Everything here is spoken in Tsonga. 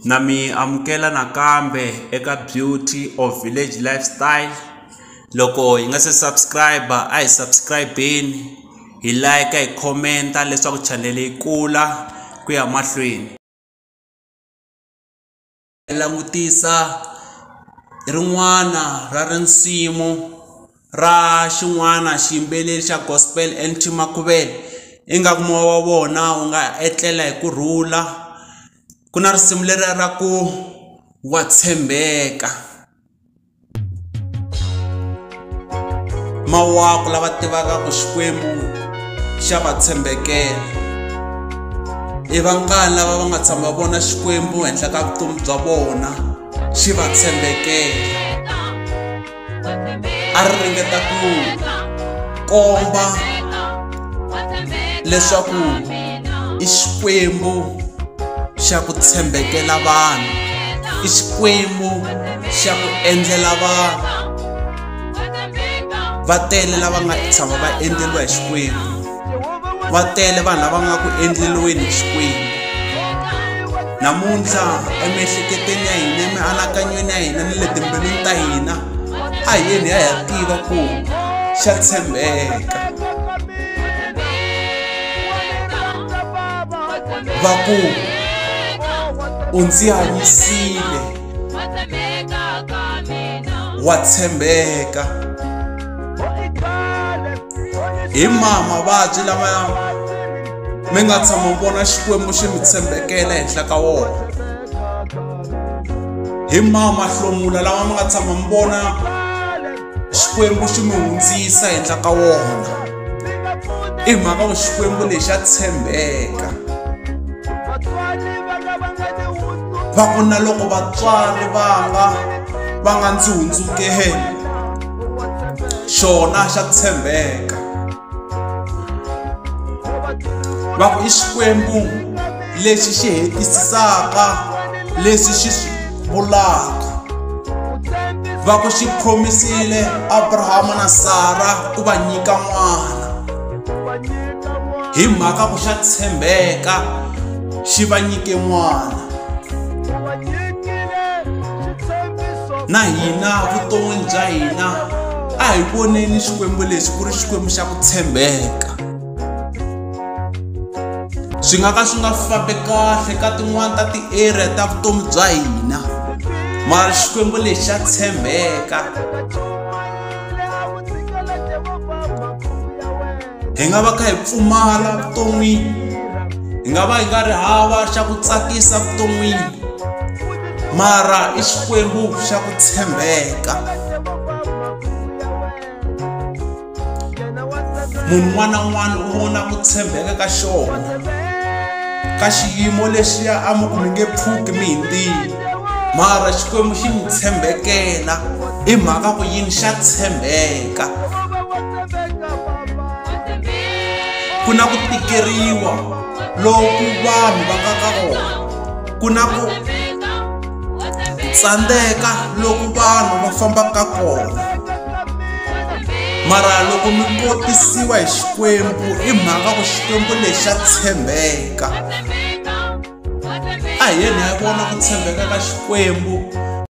Nami amukela nakambe eka Beauty of Village Lifestyle. Loko hi nga se subscribe a hi subscribe-eni, hi like, hi comment leswaku channel yi kula ku ya mahlweni. Langutisa rin'wana ra risimu ra xin'wana xiyimbeleli xa gospel NT Makuvele, ingaku moya wa vona wu nga etlela hi kurhula. Ku na risimu leri ra ku wa tshembeka. Mawakulu lava tivaka ku Xikwembu xa va tshembekela, i vangani lava va nga tshama vona Xikwembu henhla ka vutomi bya vona xi va tshembekela. A ri ringeta ku komba leswaku i Xikwembu xa ku tshembekela vanhu, i Xikwembu xa ku endlela vanhu. Va tele lava nga tshama va endleriwa hi Xikwembu, va tele vanhu lava nga ku endleliweni hi Xikwembu. Namuntlha emiehleketweni ya hina, emianakanyweni ya hina ni le timbilwini ta hina, a hi yeni hi ya tiva ku xa tshembeka. Va ku u ndzi hanyisile, wa tshembeka. Hi mavabyi lama mi nga tshama vona Xikwembu xi mi tshembekela henhla ka wona. Hi mahlomula lama mi nga tshama mi vona Xikwembu xi mi hundzisa henhla ka wona. I mhaka ku Xikwembu lexi xa tshembeka. Va ku na loko vatswari va nga ndzi hundzukeli, xona xa tshembeka. Va ku i Xikwembu lexi xi hetisisaka leswi xi swi vulaka. Va ku xi promisile Abrahama na Sara ku va nyika n'wana. Hi mhaka ku xa tshembeka xi va nyike n'wana. Na hina vuton'wini bya hina a hi voneni Xikwembu lexi ku ri Xikwembu xa ku tshembeka. Swi nga ka swi nga fambi kahle ka tin'wani ta ti-area ta vutomi bya hina, mara Xikwembu lexi xa tshembeka. Hi nga va kha hi pfumala vuton'wini, hi nga va hi nga ri hava xa ku tsakisa vuton'wini, mara i Xikwembu xa ku tshembeka. Munhu un'wana na un'wana u vona ku tshembeka ka xona ka xiyimo lexiya a mi ku mi nge pfuki mi hindile, mara Xikwembu xi mi tshembekela. I mhaka ku yini xa tshembeka. Ku na ku tikeriwa loku vanhu va nga ka kona, ku na ku tsandzeka loku vanhu va fambaka kona, mara loko mi kotisiwa hi Xikwembu i mhaka ku Xikwembu lexi xa tshembeka. A hi yeni hi vona ku tshembeka ka Xikwembu